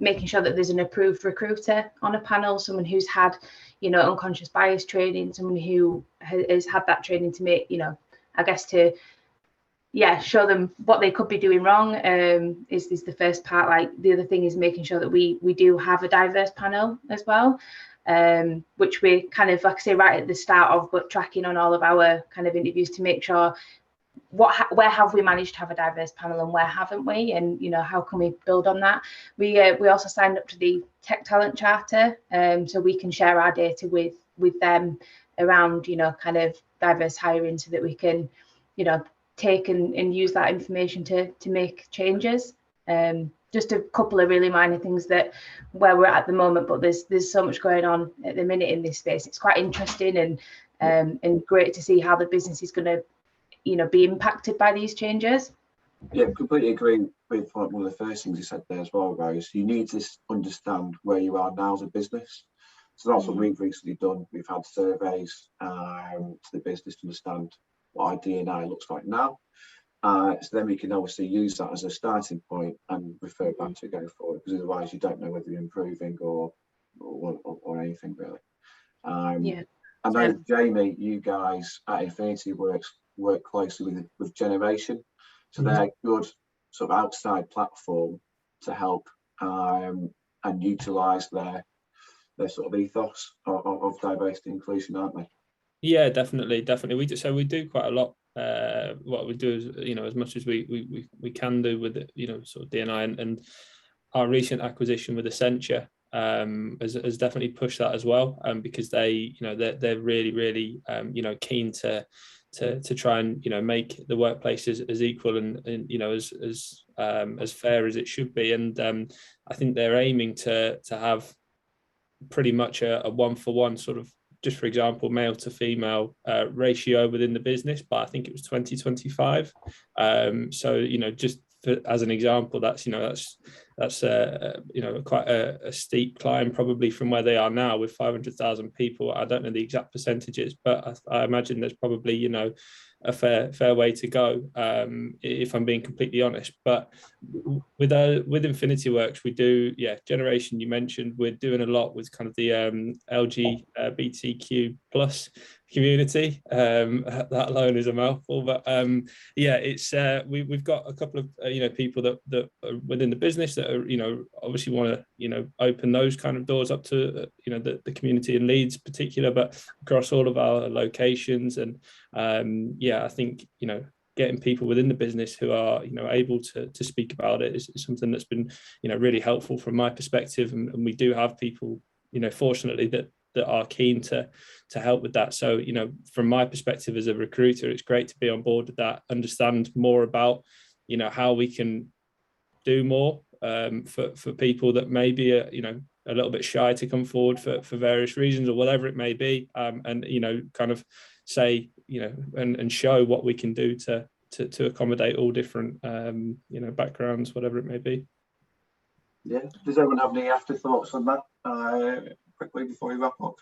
Speaker 3: making sure that there's an approved recruiter on a panel, someone who's had, you know, unconscious bias training, someone who has had that training to make, you know, I guess to show them what they could be doing wrong. Is the first part. Like the other thing is making sure that we do have a diverse panel as well, which we kind of, like I say, right at the start of, but tracking on all of our kind of interviews to make sure where have we managed to have a diverse panel and where haven't we, and you know, how can we build on that. We also signed up to the Tech Talent Charter, so we can share our data with them around, you know, kind of diverse hiring, so that we can, you know, take and use that information to make changes. Just a couple of really minor things that where we're at the moment, but there's so much going on at the minute in this space. It's quite interesting and great to see how the business is going to, you know, be impacted by these changes.
Speaker 1: Yeah, completely agree with one of the first things you said there as well, Rose. You need to understand where you are now as a business. So that's what we've recently done. We've had surveys to the business to understand what our D&I looks like now. So then we can obviously use that as a starting point and refer back to going forward, because otherwise you don't know whether you're improving or anything really. I know, Jamie, you guys at Infinity work closely with Generation, so they're a good sort of outside platform to help and utilise their sort of ethos of diversity and inclusion, aren't they?
Speaker 4: Yeah, definitely. We do quite a lot. What we do is, you know, as much as we can do with it, you know, sort of D&I, and our recent acquisition with Accenture has definitely pushed that as well, because they, you know, they're really you know, keen to try and, you know, make the workplace as equal and you know, as fair as it should be. And I think they're aiming to have pretty much a 1-for-1 sort of, just for example, male to female ratio within the business, but I think it was 2025. So, you know, just as an example, that's, you know, that's you know, quite a steep climb probably from where they are now with 500,000 people. I don't know the exact percentages, but I imagine there's probably, you know, a fair way to go, if I'm being completely honest. But with Infinity Works, we do, Generation, you mentioned, we're doing a lot with kind of the LGBTQ plus community. That alone is a mouthful, but it's we've got a couple of you know, people that are within the business that are, you know, obviously want to, you know, open those kind of doors up to you know, the community in Leeds in particular, but across all of our locations. And I think, you know, getting people within the business who are, you know, able to speak about it is something that's been, you know, really helpful from my perspective. And we do have people, you know, fortunately that are keen to help with that. So, you know, from my perspective as a recruiter, it's great to be on board with that, understand more about, you know, how we can do more for people that may be you know, a little bit shy to come forward for various reasons or whatever it may be, and you know, kind of say, you know, and show what we can do to accommodate all different you know, backgrounds, whatever it may be.
Speaker 1: Yeah. Does everyone have any afterthoughts on that quickly before we wrap up?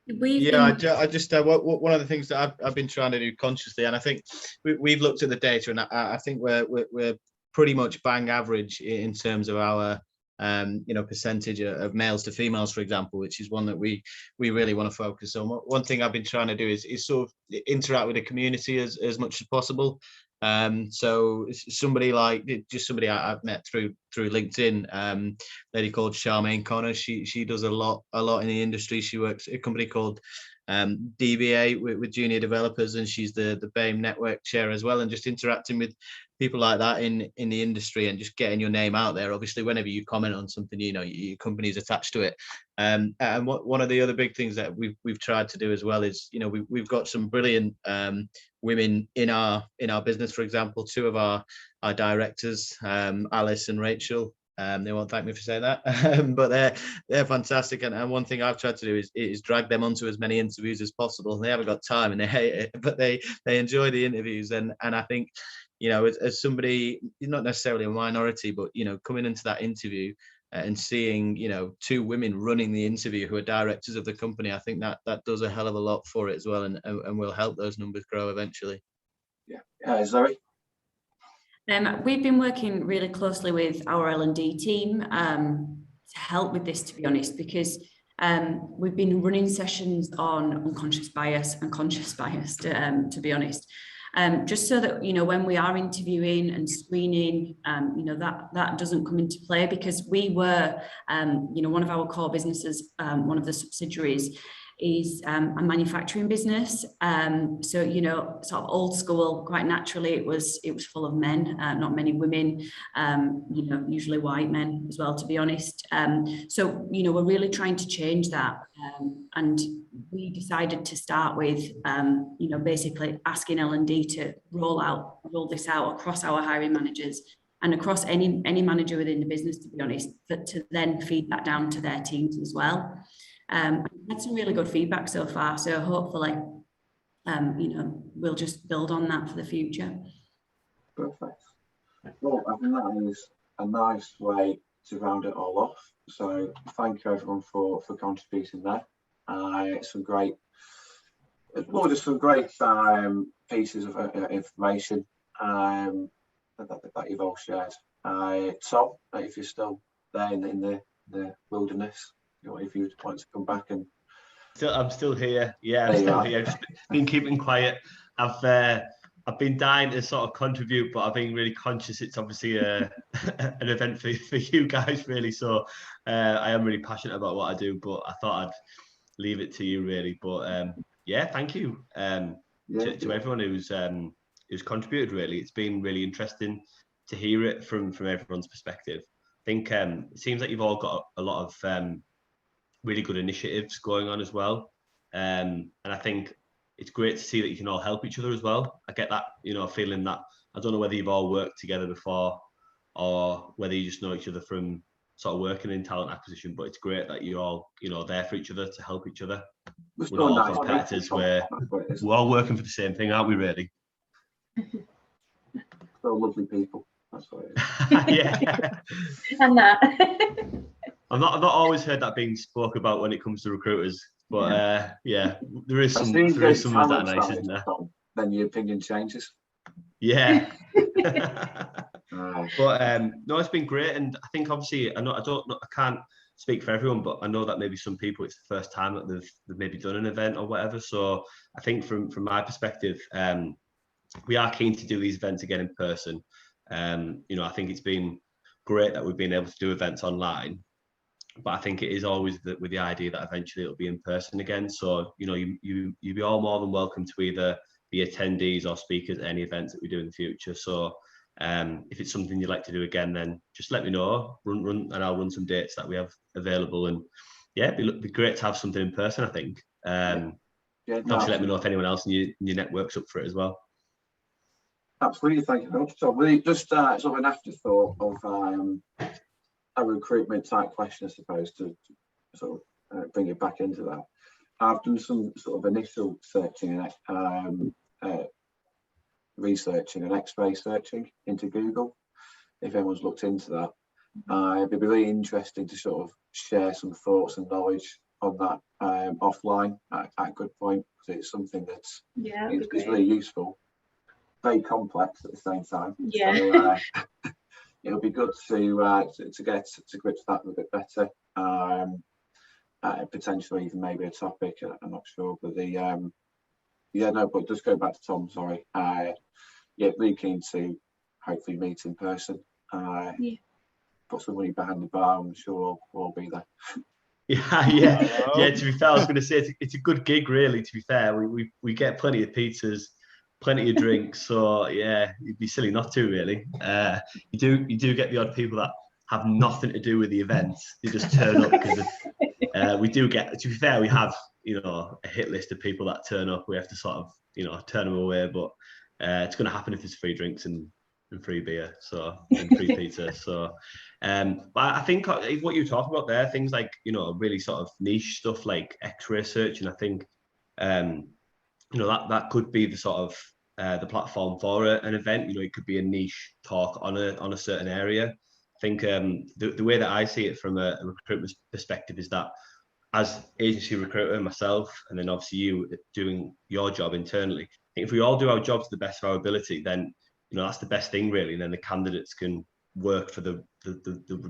Speaker 2: I just one of the things that I've been trying to do consciously, and I think we've looked at the data, and I think we're pretty much bang average in terms of our you know, percentage of males to females, for example, which is one that we really want to focus on. One thing I've been trying to do is sort of interact with the community as much as possible. So somebody I've met through LinkedIn, lady called Charmaine Connor. She does a lot in the industry. She works at a company called DBA with junior developers, and she's the BAME network chair as well, and just interacting with people like that in the industry and just getting your name out there. Obviously, whenever you comment on something, you know, your company's attached to it. And one of the other big things that we've tried to do as well is, you know, we've got some brilliant women in our business. For example, two of our directors, Alice and Rachel. They won't thank me for saying that, but they're fantastic. And one thing I've tried to do is drag them onto as many interviews as possible. They haven't got time and they hate it, but they enjoy the interviews. And I think, you know, as somebody, not necessarily a minority, but, you know, coming into that interview and seeing, you know, two women running the interview who are directors of the company, I think that does a hell of a lot for it as well, and will help those numbers grow eventually.
Speaker 1: Yeah, Zoe?
Speaker 5: We've been working really closely with our L&D team to help with this, to be honest, because we've been running sessions on unconscious bias and conscious bias, to be honest. Just so that, you know, when we are interviewing and screening, you know, that doesn't come into play, because we were, you know, one of our core businesses, one of the subsidiaries is a manufacturing business. So, you know, sort of old school, quite naturally, it was full of men, not many women, you know, usually white men as well, to be honest. So, you know, we're really trying to change that. And we decided to start with, you know, basically asking L&D to roll this out across our hiring managers and across any manager within the business, to be honest, but to then feed that down to their teams as well. Had some really good feedback so far, so hopefully, you know, we'll just build on that for the future.
Speaker 1: Perfect. Well, I think that is a nice way to round it all off. So thank you everyone for contributing there. Some great pieces of information that you've all shared. Tom, if you're still there in the wilderness, you know, if you want to come back and
Speaker 8: I'm still here. Yeah, I'm still here. I've just been keeping quiet. I've been dying to sort of contribute, but I've been really conscious it's obviously an event for you guys, really. So I am really passionate about what I do, but I thought I'd leave it to you, really. But yeah, thank you to everyone who's contributed. Really, it's been really interesting to hear it from everyone's perspective. I think it seems like you've all got a lot of really good initiatives going on as well, and I think it's great to see that you can all help each other as well. I get that, you know, feeling that, I don't know whether you've all worked together before or whether you just know each other from sort of working in talent acquisition, but it's great that you're all, you know, there for each other to help each other. We're not all competitors, we're all working for the same thing, aren't we, really?
Speaker 1: So lovely people. That's what it is.
Speaker 8: Yeah.
Speaker 3: And that.
Speaker 8: I've not always heard that being spoke about when it comes to recruiters, but yeah, there is some of that are nice, isn't there?
Speaker 1: Then your opinion changes.
Speaker 8: Yeah. But no, it's been great, and I think obviously I can't speak for everyone, but I know that maybe some people it's the first time that they've maybe done an event or whatever. So I think from my perspective, we are keen to do these events again in person. You know, I think it's been great that we've been able to do events online, but I think it is always with the idea that eventually it'll be in person again. So, you know, you'd be all more than welcome to either be attendees or speakers at any events that we do in the future. So if it's something you'd like to do again, then just let me know, run, and I'll run some dates that we have available. And yeah, it'd be great to have something in person, I think. Obviously, let me know if anyone else in your network's up for it as well.
Speaker 1: Absolutely, thank you very much. So really just sort of an afterthought of a recruitment type question, I suppose, to sort of bring it back into that. I've done some sort of initial searching and researching and X-ray searching into Google. If anyone's looked into that, it'd be really interesting to sort of share some thoughts and knowledge on that offline at a good point, because it's something that's it's really useful, very complex at the same time.
Speaker 3: Yeah.
Speaker 1: So, it'll be good to get to grips with that a little bit better. Potentially even maybe a topic. I'm not sure, but but just go back to Tom. Sorry. Really keen to hopefully meet in person. Put some money behind the bar. I'm sure we'll all be there.
Speaker 8: Yeah. To be fair, I was going to say it's a good gig, really. To be fair, we get plenty of pizzas. plenty of drinks. So yeah, you'd be silly not to really. You do get the odd people that have nothing to do with the event. They just turn up because we do get, to be fair, we have, you know, a hit list of people that turn up. We have to sort of, you know, turn them away, but it's going to happen if there's free drinks and free beer, so, and free pizza. So but I think what you're talking about there, things like, you know, really sort of niche stuff like X-ray search, and I think you know, that could be the sort of the platform for an event. You know, it could be a niche talk on a certain area. I think the way that I see it from a recruitment perspective is that as agency recruiter myself, and then obviously you doing your job internally, I think if we all do our job to the best of our ability, then, you know, that's the best thing really. And then the candidates can work for the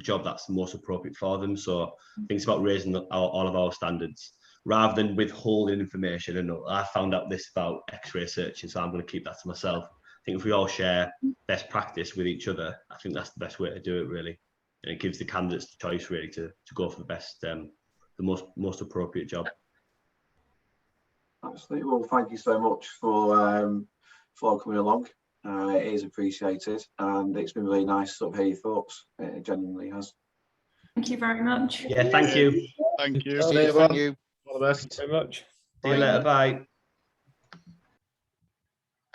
Speaker 8: job that's the most appropriate for them. So I think it's about raising all of our standards rather than withholding information. And I found out this about X-ray searching, so I'm going to keep that to myself. I think if we all share best practice with each other, I think that's the best way to do it really. And it gives the candidates the choice really to go for the best, the most appropriate job.
Speaker 1: Absolutely. Well, thank you so much for coming along. It is appreciated, and it's been really nice to sort of hear your thoughts. It genuinely has.
Speaker 5: Thank you very much.
Speaker 8: Yeah, thank you.
Speaker 6: Thank you.
Speaker 7: Thank you.
Speaker 2: All the best.
Speaker 8: See you later. Bye.